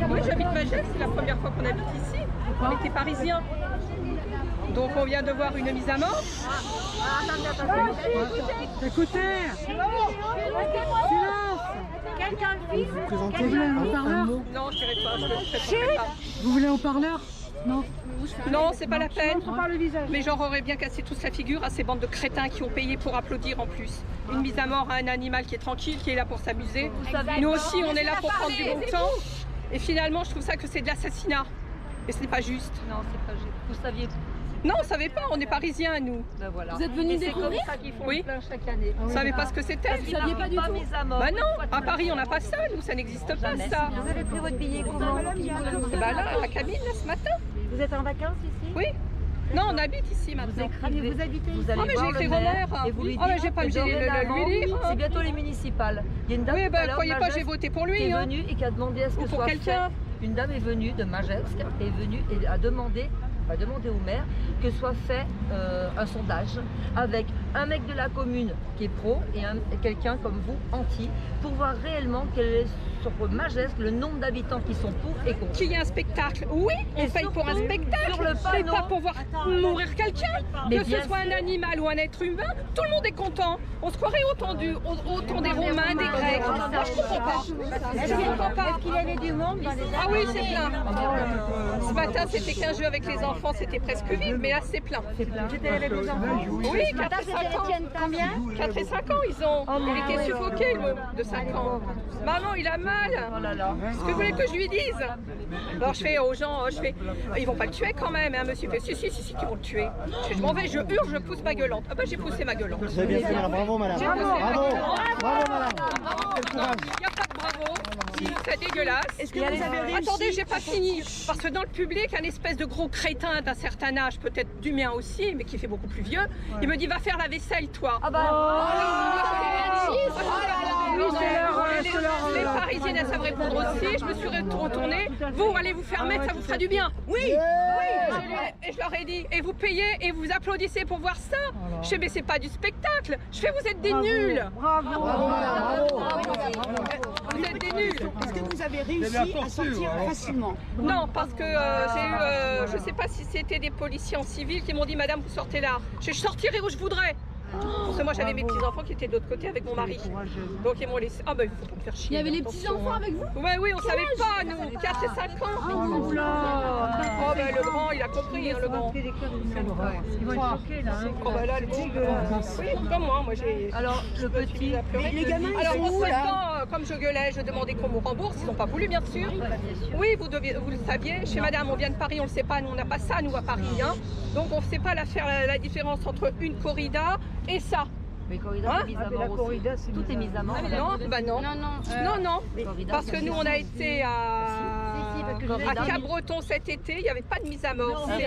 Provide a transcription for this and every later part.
Oui, j'habite Magès, c'est la première fois qu'on habite ici. On était parisiens. Donc on vient de voir une mise à mort. Écoutez, silence. Quelqu'un le filme. Vous voulez un haut-parleur? Non, je dirais pas, je ne pas. Vous voulez un haut-parleur? Non. Non, c'est pas la peine. Pas le visage. Mais j'en aurais bien cassé toute la figure à ces bandes de crétins qui ont payé pour applaudir en plus. Une mise à mort à un animal qui est tranquille, qui est là pour s'amuser. Nous aussi, on est là pour prendre du bon temps. Et finalement, je trouve ça que c'est de l'assassinat. Et ce n'est pas juste. Non, c'est pas juste. Vous saviez. Non, on ne savait pas, on est parisiens, nous. Ben voilà. Vous êtes venus c'est comme découvrir? ça qu'ils font Oui. le plein chaque année. On ne savait pas ce que c'était. Vous saviez pas du tout? Mise à mort. Bah non, à Paris, on n'a pas ça, nous, ça n'existe pas, Jamais. ça. Vous avez pris votre billet comment? Et bah là, à la cabine, là, ce matin. Vous êtes en vacances ici? Oui. Non, on habite ici maintenant. Vous habitez ici? Oh, mais j'ai écrit au maire. Et vous lui Oh, mais dites j'ai pas que me gêner de dorénavant, lui dire. c'est bientôt les municipales. Il y a une dame Oui, tout à bah l'heure, croyez pas, Magès, j'ai voté pour qui lui. est Hein. venue et qui a demandé à ce que Ou pour soit quelqu'un. fait. Une dame est venue de Magès, est venue et a demandé au maire que soit fait un sondage avec un mec de la commune qui est pro et quelqu'un comme vous, anti, pour voir réellement quel est sur Magès le nombre d'habitants qui sont pour et contre. Qu'il y ait un spectacle. Oui, on Et paye pour un surtout, spectacle. sur le C'est panneau. pas pour voir mourir quelqu'un. Mais Que bien ce soit un animal ou un être humain, tout le monde est content. On se croirait autant des Romains, des Grecs. Moi, je comprends pas. Je comprends pas. Est-ce qu'il y avait du monde dans les Ah oui, c'est plein. Ce matin, c'était qu'un jeu avec les enfants, c'était presque vide, mais là, c'est plein. J'étais avec vos enfants. Oui, 4 et 5 ans. Combien? 4 et 5 ans, ils ont. Il était suffoqué, le de 5 ans. Maman, il a mal. Oh là là. Ce que vous voulez que je lui dise? Alors je fais aux gens, ils vont pas le tuer quand même, hein, monsieur fait, si, qu'ils vont le tuer. Je m'en vais, je hurle, je pousse ma gueulante. Ah bah j'ai poussé ma gueulante. Vous avez bien fait, madame. Bravo, madame. J'ai poussé ma Bravo, gueulante. bravo, madame. Quel courage. Il n'y a pas de bravo, c'est dégueulasse. Est-ce que vous avez réussi? Attendez, j'ai pas fini. Parce que dans le public, un espèce de gros crétin d'un certain âge, peut-être du mien aussi, mais qui fait beaucoup plus vieux, il me dit va faire la vaisselle, toi. Ah bah. Les Parisiennes, elles savent répondre aussi. Je me suis retournée. Vous, allez vous faire mettre, ça vous fera du bien. Oui, et je leur ai dit, et vous payez et vous applaudissez pour voir ça. Je fais, mais c'est pas du spectacle. Je fais, vous êtes des nuls. Vous êtes des nuls. Est-ce que vous avez réussi à sortir facilement? Non, parce que j'ai eu, je sais pas si c'était des policiers en civil qui m'ont dit, madame, vous sortez là. Je sortirai où je voudrais. Parce que moi j'avais mes petits-enfants qui étaient de l'autre côté avec mon mari. Donc ils m'ont laissé. Ah bah il faut pas me faire chier. Il y avait les petits-enfants avec vous? Ouais, oui, on savait pas, nous, 4 et 5 ans. Oh bah le grand, il a compris, hein, le grand. Ils vont être choqués là. Oh bah là, le petit. Oui, comme moi j'ai. Alors le petit. Les gamins, ils Alors sont en où ce là? temps, comme je gueulais, je demandais qu'on me rembourse. Ils n'ont pas voulu, bien sûr. Oui, vous le saviez. Chez madame, on vient de Paris, on ne le sait pas. Nous, on n'a pas ça, nous, à Paris. Hein. Donc, on ne sait pas la différence entre une corrida et ça. Mais corrida, Hein? c'est mise à mort aussi. Tout est mis à mort. Non, bah non. Non. Corrida, Parce que nous, on a été corrida. à Cap-Breton cet été. Il n'y avait pas de mise à mort. On cachait.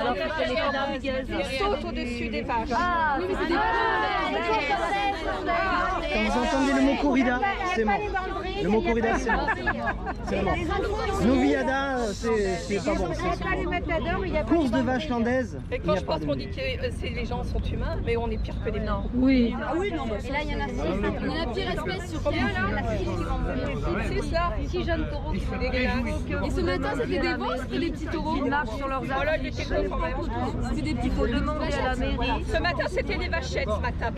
Alors que c'est les Portugaises. Ils sautent au-dessus des vaches. Ah, Oui, mais c'est des Quand vous entendez le mot corrida, c'est mort. Le mot corrida, c'est mort. C'est la mort. Noviada, c'est pas bon. Course de vaches landaises. Et quand je pense qu'on dit que les gens sont humains, mais on est pire que des blancs. Oui. Ah oui, non, Et là, il y en a 6. Il y en a la pire espèce sur combien Terre. là? 6 là. 6 jeunes taureaux. Dégueulasse. Et ce matin, c'était des veaux, c'était des petits taureaux. Ils marchent sur leurs Oh là, il était con quand même. C'était des petits Il faut demander à la mairie. Ce matin, c'était des vachettes ce matin.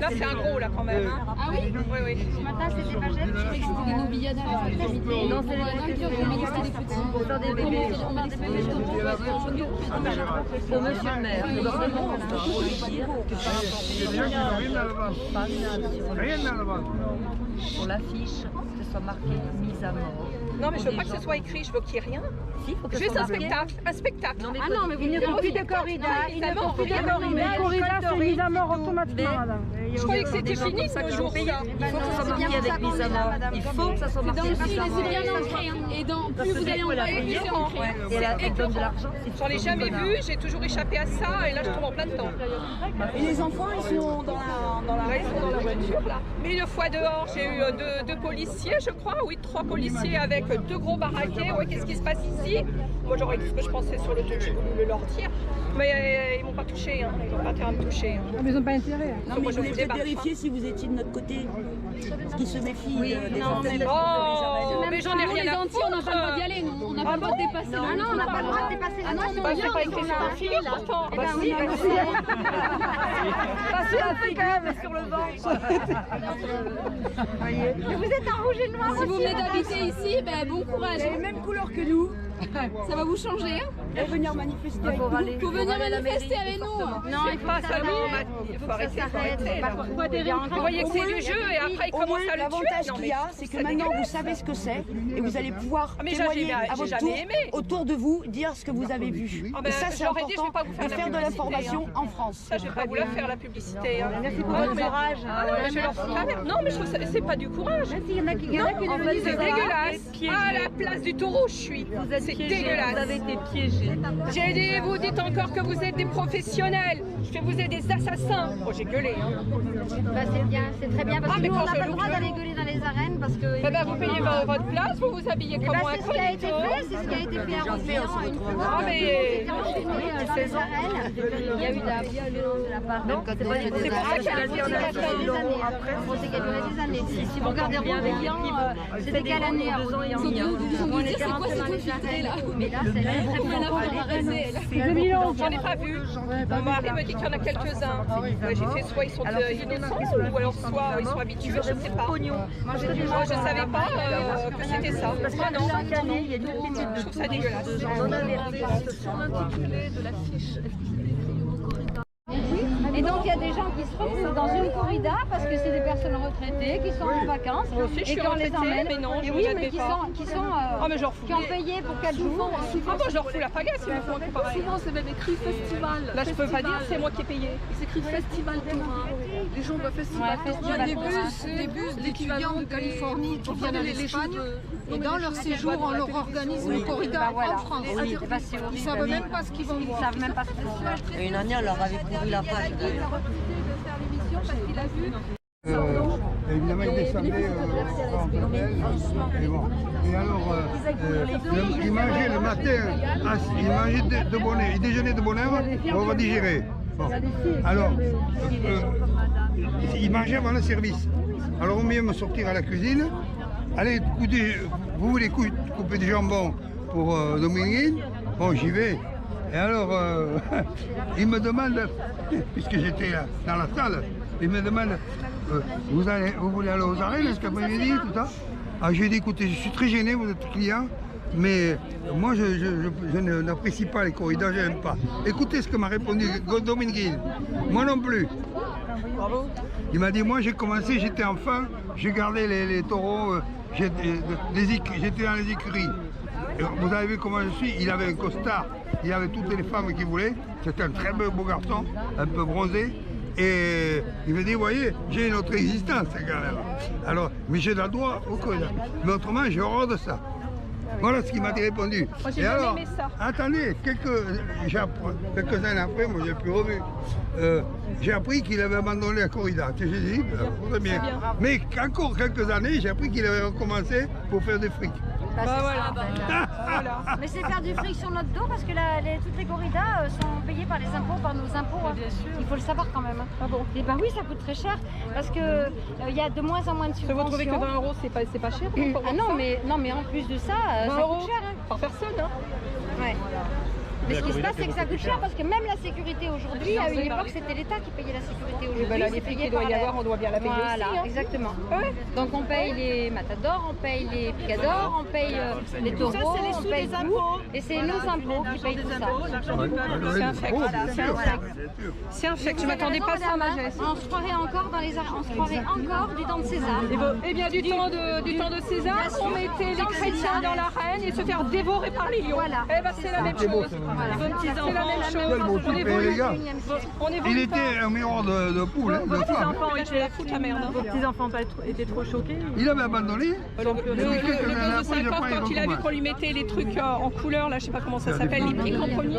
Là, c'est un gros là quand même. Hein. Ah oui? Oui. Ce matin, c'était des vachettes. Je croyais que c'était des novilladas. Non, c'est les Pour faire des bébés. On met des bébés Au monsieur le maire, nous leur demandons de lui dire que sur l'affiche, que ce soit marqué mise à mort. Non, mais je veux pas que ce soit écrit, je veux qu'il n'y ait rien. Si, il faut que ce Juste soit un marqué. spectacle. Un spectacle. Non, mais Ah non, mais il ne faut plus de corrida. Il ne faut plus de Mais corrida, c'est mise à mort automatiquement, madame. Je croyais que c'était fini ce jour ça. Il faut que ce soit marqué avec mise à mort. Il faut que ça soit marqué Dans le avec mise à fil, mort. c'est bien ancré. Et dans plus vous allez en parler, plus c'est ancré. Et elle donne de l'argent. J'en ai jamais vu, j'ai toujours échappé à ça et là je tombe en plein dedans. Et les enfants, ils sont dans la Là, ils sont dans la voiture là. Mais une fois dehors, j'ai eu deux policiers, je crois, oui, 3 policiers avec 2 gros baraquets. Ouais, qu'est-ce qui se passe ici? Moi j'aurais dit ce que je pensais sur le truc, j'ai voulu le leur dire. Mais ils m'ont pas touché, hein. Ils n'ont pas intérêt à me toucher. Hein. Ah, mais ils n'ont pas intérêt. Non, Moi, mais je je voulais vous peut-être débarque, vérifier si vous étiez de notre côté. Parce qu'ils se méfient des Oh, mais j'en ai Nous, rien les à Antilles, on n'a pas le droit d'y foutre. aller, nous. On n'a pas le droit de dépasser. Non, on n'a pas le droit de dépasser la loi. Bah, c'est pas écrit sur la figure pourtant. Eh Bah, ben si, oui, bah, bah, si. Pas sur la figure, mais sur le ventre. Mais vous êtes en rouge et noir Si vous aussi, venez madame. d'habiter ici, ben, bon courage. les mêmes couleurs que nous Ça va vous changer. Hein. pour venir manifester. Pour aller, Pour venir manifester avec nous. Non, il faut Pas que ça seulement, s'arrête. il faut Ça arrêter, faut s'arrête. arrêter. là. Vous voyez que c'est du jeu et après ils Au moins, commencent à le tuer. l'avantage Non, qu'il mais y a, c'est que c'est maintenant vous dégueulasse. savez ce que c'est et vous allez pouvoir Ah, mais témoigner j'ai à votre jamais tour aimé. autour de vous, dire ce que vous avez vu. Ah, Et ben, ça, c'est j'aurais dit, je vais important pas vous faire de la faire de publicité, l'information en France. Ça, je vais pas vous la faire la publicité. Hein. Merci pour votre courage. Ah ouais, je vais leur foutre la merde. Non, mais je trouve que c'est pas du courage. Il y en a qui gagnent, qui en le fait, disent. C'est dégueulasse. À la place du taureau, je suis. C'est Vous dégueulasse. avez été piégés. J'ai dit, vous dites encore que vous êtes des professionnels. Je fais vous êtes des assassins. Oh, j'ai gueulé. Hein. Bah, c'est bien, c'est très bien parce Ah, que mais nous quand on n'a je pas le droit loue, d'aller gueuler dans les arènes parce que. Eh ben, vous payez votre place, vous vous habillez comme moi. C'est ce qui a été fait, c'est ce qui a été fait à Roussillon une fois. Ah, mais- Dans les arènes, il y a eu de la violence de la part Non, c'est pas C'est pour ça qu'elle a dit on a des années. On sait qu'elle durait des années. Si vous regardez Roussillon, c'était quelle année à Roussillon? Vous dire c'est quoi cette infiltrée là. Mais là, c'est là. Après la voir arrêter. C'est 2011. J'en ai pas vu. Mon mari me dit qu'il y en a quelques-uns. Ouais, j'ai fait soit ils sont innocents ou alors soit ils sont habitués, je sais pas. Moi je savais pas que c'était ça. Ah non, Chaque année, il y a une petite je trouve ça dégueulasse. On avertit sur l'intitulé de l'affiche. Et donc il y a des gens qui se retrouvent dans une corrida parce que c'est des personnes retraitées qui sont en vacances Moi aussi, je et suis qui on les retraitée, emmène. mais non, je Et vous oui, admets mais pas. Ah, mais j'en fous. qui ont payé pour 4 jours. Ah bon, je leur fous la pagasse s'ils me font un coup pareil. Souvent c'est même écrit festival. Là je peux pas dire c'est moi qui ai payé. C'est écrit festival Tourin. Les gens voient festival Ouais, Tourin. festival Des bus d'étudiants de Californie qui viennent à l'ESPAD et dans leur séjour, on leur organise une corrida en France. Ils savent même pas ce qu'ils vont voir. Ils savent même pas ce que c'est. Et une année, on leur avait pourri la page. Évidemment, il descendait en Nobel. Et bon. Et alors, il mangeait le matin, il mangeait de bonne heure, il déjeunait de bonne heure, on va digérer. Bon. Alors, il mangeait avant le service. Alors, on vient me sortir à la cuisine. Allez, écoutez, vous voulez couper du jambon pour Dominique? Bon, j'y vais. Et alors, il me demande, puisque j'étais dans la salle, il me demande, vous voulez aller aux arènes cet après-midi, tout ça? Ah, j'ai dit, écoutez, je suis très gêné, vous êtes client, mais moi, je n'apprécie pas les corridas, je n'aime pas. Écoutez ce que m'a répondu Dominique. Moi non plus. Il m'a dit, moi j'ai commencé, j'étais enfant, j'ai gardé les taureaux, j'étais dans les écuries. Et vous avez vu comment je suis, il avait un costard, il avait toutes les femmes qu'il voulait, c'était un très beau garçon, un peu bronzé. Et il me dit, vous voyez, j'ai une autre existence, quand même. Alors, mais j'ai le droit au corrida. Mais autrement, j'ai horreur de ça. Voilà ce qu'il m'a répondu. Moi, j'ai Et jamais alors, aimé ça. attendez, quelques années après, moi j'ai plus revu. J'ai appris qu'il avait abandonné la corrida. J'ai dit, très bien. Mais encore quelques années, j'ai appris qu'il avait recommencé pour faire des fric. Bah voilà. Voilà. Mais c'est faire du fric sur notre dos parce que toutes les corridas sont payées par les impôts, par nos impôts. Hein. Il faut le savoir quand même. Hein. Ah bon. Et ben oui, ça coûte très cher parce que il y a de moins en moins de Vous subventions. trouvez que 20 €, c'est pas cher pour Ah voir non, mais en plus de ça, 20 ça € coûte cher. Hein. par personne. Hein. Ouais. Mais ce qui se passe, c'est que ça coûte cher parce que même la sécurité aujourd'hui, à une époque, c'était l'État qui payait la sécurité. Aujourd'hui, Ben là, c'est les frics payé qu'il doit par y la- avoir, on doit bien la payer Voilà, aussi. Hein. exactement. Ouais. Donc on paye les matadors, on paye les picadors, on paye les taureaux, on paye tout. Et c'est nos impôts qui payent tout ça. C'est un fait. C'est un fait. Je m'attendais pas à ça, ma geste. On se croirait encore dans les arènes, on se croirait encore du temps de César. Eh bien, du temps de César, on mettait les chrétiens dans l'arène et se faire dévorer par les lions. Voilà. Eh ben, c'est la même chose. C'est la même chose. On Et évolue. les gars, On évolue il était un miroir de poule, hein, de Vos femme. petits-enfants, ils te la foutent la merde. Vos petits-enfants étaient trop choqués. Il avait abandonné. Le gosse de 5 ans, quand il a vu qu'on lui mettait les trucs en couleur, là, je sais pas comment ça s'appelle, les pics en premier.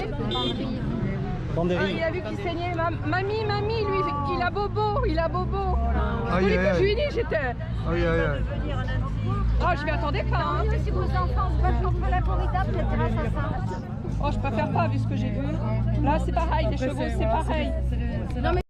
Il a vu qu'il saignait. Mamie, lui, il a bobo. Vous Aïe, voulez aïe, que je lui aïe. dise, j'étais. Aïe, aïe, aïe. Oh, je m'y attendais pas. Hein. Si vos enfants se battent contre la corrida, vous êtes des assassins. Oh, je préfère pas vu ce que j'ai vu. Là, c'est pareil, les chevaux, c'est pareil. Non, mais